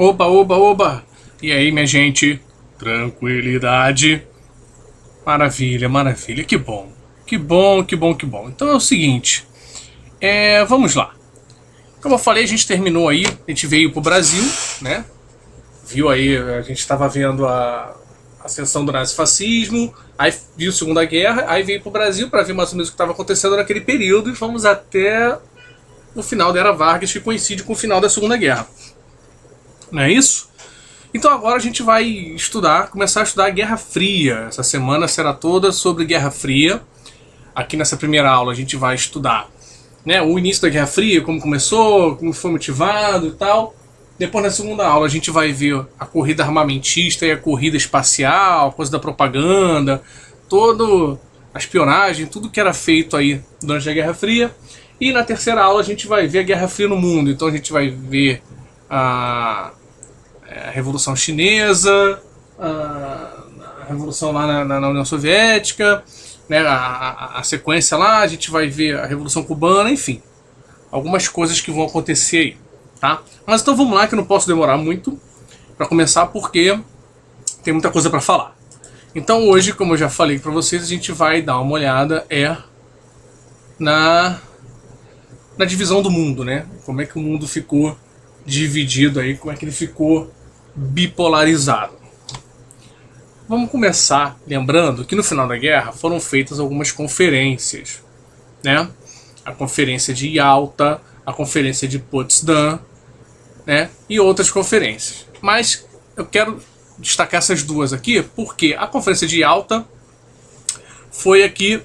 Oba, oba, oba! E aí, minha gente? Tranquilidade? Maravilha, maravilha. Que bom. Que bom, que bom, que bom. Então é o seguinte. Vamos lá. Como eu falei, a gente terminou aí. A gente veio pro Brasil, né? Viu aí, a gente estava vendo a ascensão do nazifascismo. Aí viu a Segunda Guerra. Aí veio pro Brasil para ver mais ou menos o que estava acontecendo naquele período. E vamos até o final da Era Vargas, que coincide com o final da Segunda Guerra. Não é isso? Então agora a gente vai começar a estudar a Guerra Fria. Essa semana será toda sobre Guerra Fria. Aqui nessa primeira aula a gente vai estudar, né, o início da Guerra Fria, como começou, como foi motivado e tal. Depois na segunda aula a gente vai ver a corrida armamentista e a corrida espacial, a coisa da propaganda, toda a espionagem, tudo que era feito aí durante a Guerra Fria. E na terceira aula a gente vai ver a Guerra Fria no mundo. Então a gente vai ver a Revolução Chinesa, a Revolução lá na União Soviética, né, a sequência lá, a gente vai ver a Revolução Cubana, enfim, algumas coisas que vão acontecer aí, tá? Mas então vamos lá, que eu não posso demorar muito para começar, porque tem muita coisa para falar. Então hoje, como eu já falei para vocês, a gente vai dar uma olhada na divisão do mundo, né? Como é que o mundo ficou dividido aí, como é que ele ficou bipolarizado. Vamos começar lembrando que no final da guerra foram feitas algumas conferências, né? A conferência de Yalta, a conferência de Potsdam, né? E outras conferências. Mas eu quero destacar essas duas aqui, porque a conferência de Yalta foi a que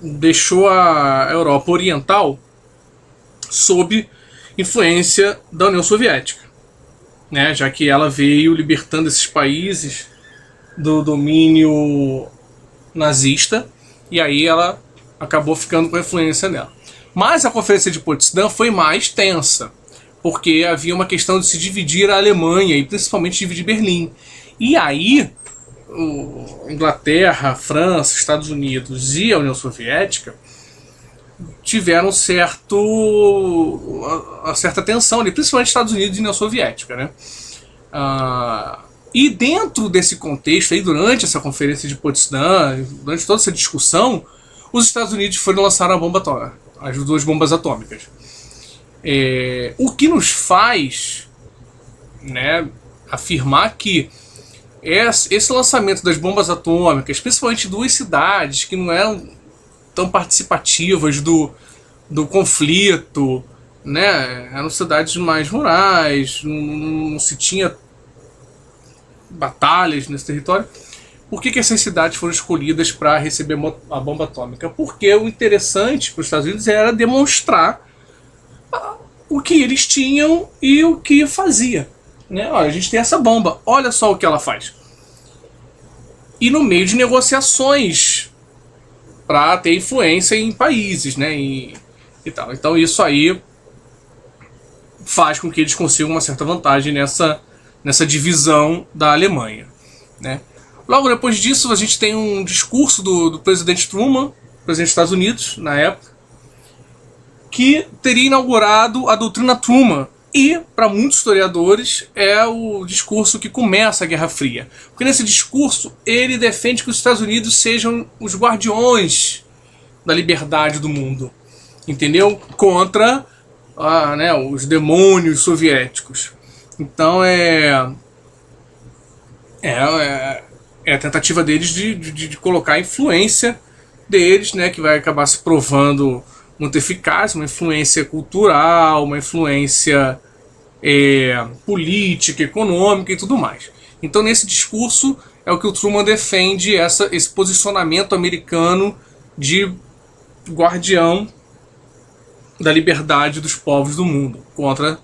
deixou a Europa Oriental sob influência da União Soviética, né, já que ela veio libertando esses países do domínio nazista, e aí ela acabou ficando com a influência nela. Mas a conferência de Potsdam foi mais tensa, porque havia uma questão de se dividir a Alemanha e principalmente dividir Berlim. E aí Inglaterra, França, Estados Unidos e a União Soviética tiveram uma certa tensão ali, principalmente Estados Unidos e União Soviética, né? E dentro desse contexto, aí, durante essa conferência de Potsdam, durante toda essa discussão, os Estados Unidos foram lançar a bomba atômica, as duas bombas atômicas. O que nos faz, né, afirmar que esse lançamento das bombas atômicas, principalmente duas cidades que não eram tão participativas do conflito, né? Eram cidades mais rurais, não se tinha batalhas nesse território. Por que essas cidades foram escolhidas para receber a bomba atômica? Porque o interessante para os Estados Unidos era demonstrar o que eles tinham e o que fazia, né? Olha, a gente tem essa bomba, olha só o que ela faz. E no meio de negociações para ter influência em países, né? E tal. Então isso aí faz com que eles consigam uma certa vantagem nessa divisão da Alemanha, né? Logo depois disso, a gente tem um discurso do presidente Truman, presidente dos Estados Unidos, na época, que teria inaugurado a doutrina Truman. E, para muitos historiadores, é o discurso que começa a Guerra Fria. Porque nesse discurso, ele defende que os Estados Unidos sejam os guardiões da liberdade do mundo. Entendeu? Contra né, os demônios soviéticos. Então é a tentativa deles de colocar a influência deles, né, que vai acabar se provando muito eficaz, uma influência cultural, uma influência política, econômica e tudo mais. Então nesse discurso é o que o Truman defende, esse posicionamento americano de guardião da liberdade dos povos do mundo contra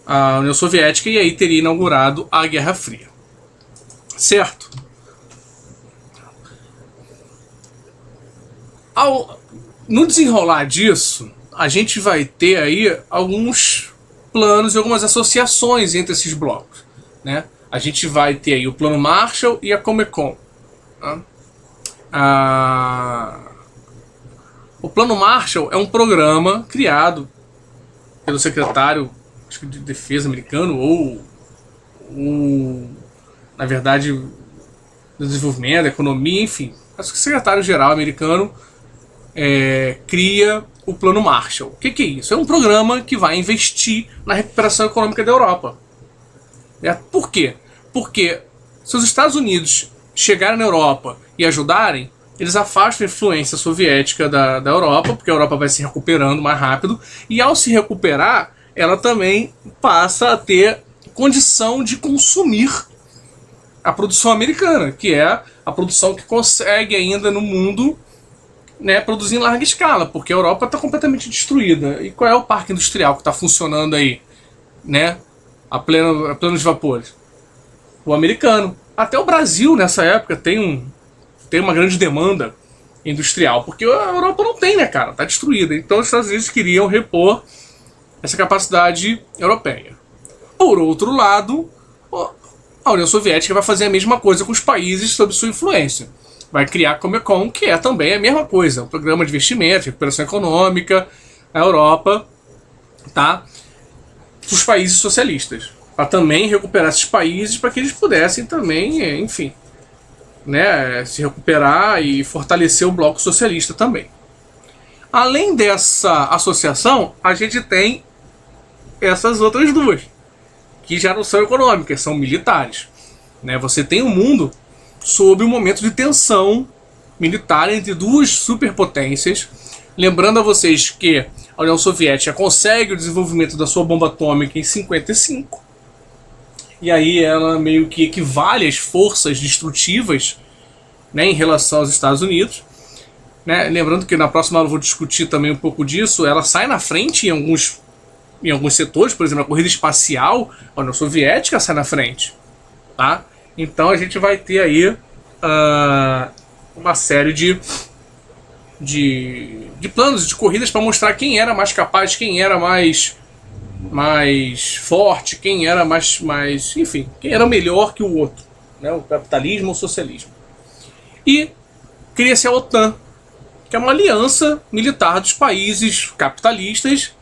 a União Soviética, e aí teria inaugurado a Guerra Fria. Certo? No desenrolar disso, a gente vai ter aí alguns planos e algumas associações entre esses blocos, né? A gente vai ter aí o Plano Marshall e a Comecon. Né? O Plano Marshall é um programa criado pelo secretário acho que de defesa americano, ou na verdade, do desenvolvimento, da economia, enfim. Acho que o secretário-geral americano cria o Plano Marshall. O que é isso? É um programa que vai investir na recuperação econômica da Europa. Por quê? Porque se os Estados Unidos chegarem na Europa e ajudarem, eles afastam a influência soviética da Europa, porque a Europa vai se recuperando mais rápido, e ao se recuperar, ela também passa a ter condição de consumir a produção americana, que é a produção que consegue ainda no mundo, né, produzir em larga escala, porque a Europa está completamente destruída. E qual é o parque industrial que está funcionando aí, né, a pleno de vapores? O americano. Até o Brasil, nessa época, tem uma grande demanda industrial, porque a Europa não tem, né, cara? Está destruída. Então os Estados Unidos queriam repor essa capacidade europeia. Por outro lado, a União Soviética vai fazer a mesma coisa com os países sob sua influência. Vai criar a Comecon, que é também a mesma coisa, um programa de investimento, recuperação econômica, a Europa, tá? Os países socialistas, para também recuperar esses países, para que eles pudessem também, enfim, né, se recuperar e fortalecer o bloco socialista também. Além dessa associação, a gente tem essas outras duas, que já não são econômicas, são militares. Né? Você tem um mundo sob um momento de tensão militar entre duas superpotências. Lembrando a vocês que a União Soviética consegue o desenvolvimento da sua bomba atômica em 55. E aí ela meio que equivale às forças destrutivas, né, em relação aos Estados Unidos. Né? Lembrando que na próxima aula eu vou discutir também um pouco disso. Ela sai na frente em alguns setores, por exemplo, a corrida espacial, a União Soviética sai na frente. Tá? Então a gente vai ter aí uma série de planos, de corridas para mostrar quem era mais capaz, quem era mais forte, quem era mais enfim, quem era melhor que o outro, né? O capitalismo ou o socialismo. E cria-se a OTAN, que é uma aliança militar dos países capitalistas,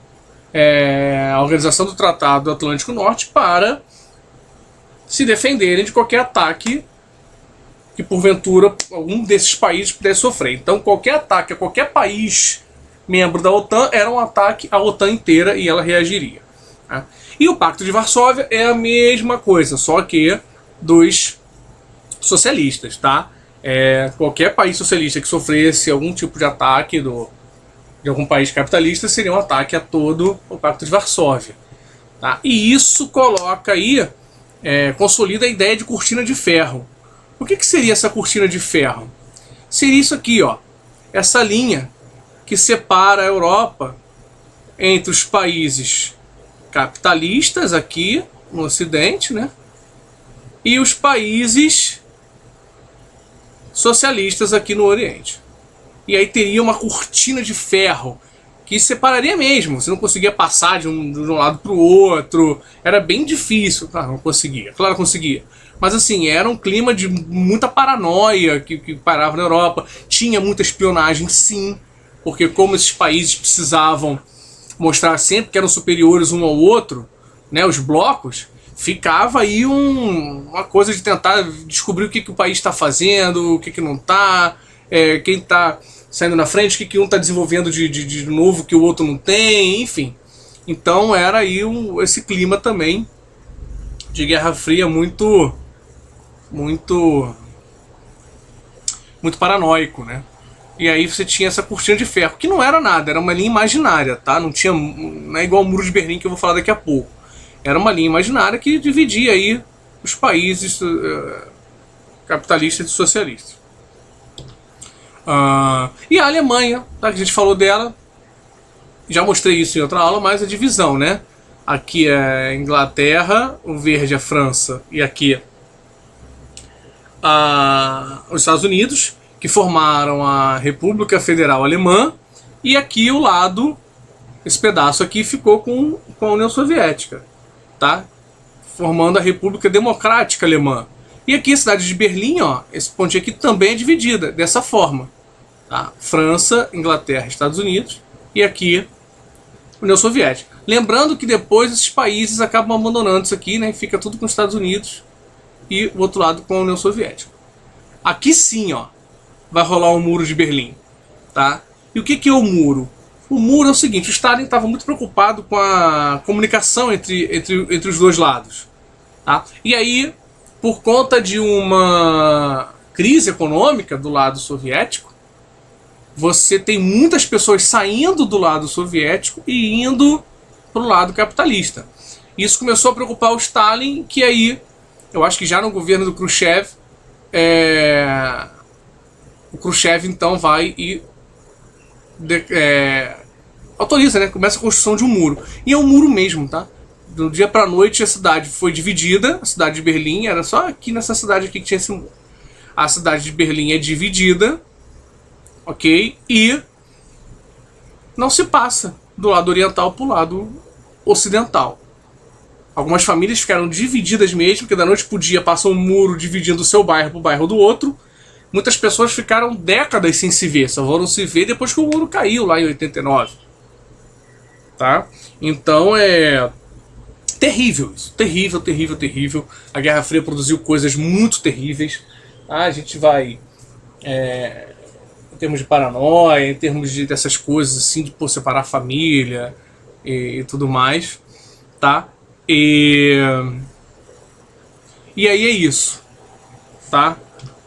a Organização do Tratado do Atlântico Norte, para se defenderem de qualquer ataque que porventura algum desses países pudesse sofrer. Então qualquer ataque a qualquer país membro da OTAN era um ataque à OTAN inteira e ela reagiria. Tá? E o Pacto de Varsóvia é a mesma coisa, só que dos socialistas. Tá? Qualquer país socialista que sofresse algum tipo de ataque de algum país capitalista seria um ataque a todo o Pacto de Varsóvia. Tá? E isso coloca aí, consolida a ideia de cortina de ferro. O que seria essa cortina de ferro? Seria isso aqui, ó, essa linha que separa a Europa entre os países capitalistas aqui no Ocidente, né, e os países socialistas aqui no Oriente. E aí teria uma cortina de ferro que separaria mesmo. Você não conseguia passar de um lado para o outro. Era bem difícil. Claro, não conseguia. Claro, conseguia. Mas assim, era um clima de muita paranoia que parava na Europa. Tinha muita espionagem, sim. Porque como esses países precisavam mostrar sempre que eram superiores um ao outro, né, os blocos, ficava aí uma coisa de tentar descobrir o que o país está fazendo, o que não está, quem está saindo na frente, o que um está desenvolvendo de novo que o outro não tem, enfim. Então era aí esse clima também de Guerra Fria muito paranoico, né? E aí você tinha essa cortina de ferro, que não era nada, era uma linha imaginária, tá? Não é igual o Muro de Berlim que eu vou falar daqui a pouco. Era uma linha imaginária que dividia aí os países capitalistas e socialistas. E a Alemanha, tá, que a gente falou dela, já mostrei isso em outra aula, mas a divisão, né? Aqui é a Inglaterra, o verde é a França, e aqui os Estados Unidos, que formaram a República Federal Alemã, e aqui o lado, esse pedaço aqui ficou com a União Soviética, tá? Formando a República Democrática Alemã. E aqui a cidade de Berlim, ó, esse pontinho aqui também é dividida dessa forma. Tá? França, Inglaterra, Estados Unidos, e aqui União Soviética. Lembrando que depois esses países acabam abandonando isso aqui, né? Fica tudo com os Estados Unidos e o outro lado com a União Soviética. Aqui sim, ó, vai rolar o Muro de Berlim, tá? E o que é o muro? O muro é o seguinte: o Stalin estava muito preocupado com a comunicação entre os dois lados, tá? E aí, por conta de uma crise econômica do lado soviético, você tem muitas pessoas saindo do lado soviético e indo para o lado capitalista. Isso começou a preocupar o Stalin, que aí, eu acho que já no governo do Khrushchev, o Khrushchev então vai e autoriza, né? Começa a construção de um muro. E é um muro mesmo, tá? Do dia pra noite a cidade foi dividida. A cidade de Berlim era só aqui nessa cidade aqui que tinha esse muro. A cidade de Berlim é dividida, ok? E não se passa do lado oriental pro lado ocidental. Algumas famílias ficaram divididas mesmo, porque da noite pro dia passa um muro dividindo o seu bairro pro bairro do outro. Muitas pessoas ficaram décadas sem se ver, só foram se ver depois que o muro caiu lá em 89. Tá? Então é terrível isso. Terrível, terrível, terrível. A Guerra Fria produziu coisas muito terríveis. Tá? A gente vai... em termos de paranoia, em termos dessas coisas assim, de separar a família e tudo mais. Tá? E aí é isso. Tá?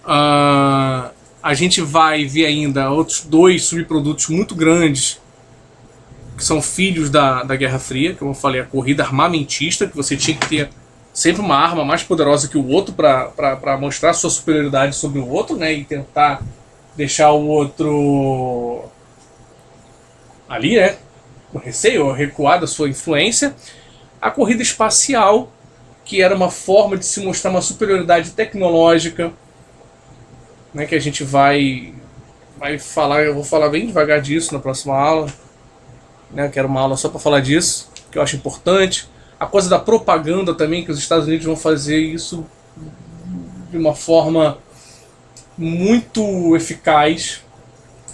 A gente vai ver ainda outros dois subprodutos muito grandes que são filhos da Guerra Fria, que eu falei, a corrida armamentista, que você tinha que ter sempre uma arma mais poderosa que o outro para mostrar sua superioridade sobre o outro, né, e tentar deixar o outro ali, né, com receio, ou recuar da sua influência. A corrida espacial, que era uma forma de se mostrar uma superioridade tecnológica, né, que a gente vai falar, eu vou falar bem devagar disso na próxima aula, né, quero uma aula só para falar disso, que eu acho importante. A coisa da propaganda também, que os Estados Unidos vão fazer isso de uma forma muito eficaz,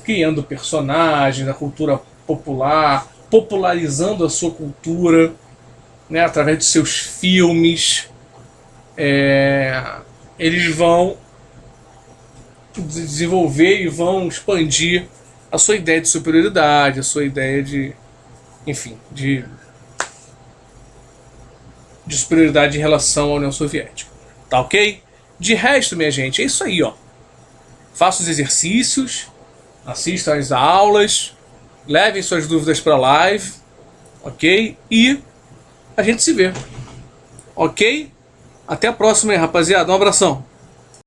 criando personagens da cultura popular, popularizando a sua cultura, né, através de seus filmes. Eles vão desenvolver e vão expandir a sua ideia de superioridade, a sua ideia de, enfim, de superioridade em relação à União Soviética. Tá ok? De resto, minha gente, é isso aí, ó. Faça os exercícios, assistam às aulas, levem suas dúvidas para a live, ok? E a gente se vê, ok? Até a próxima aí, rapaziada. Um abração.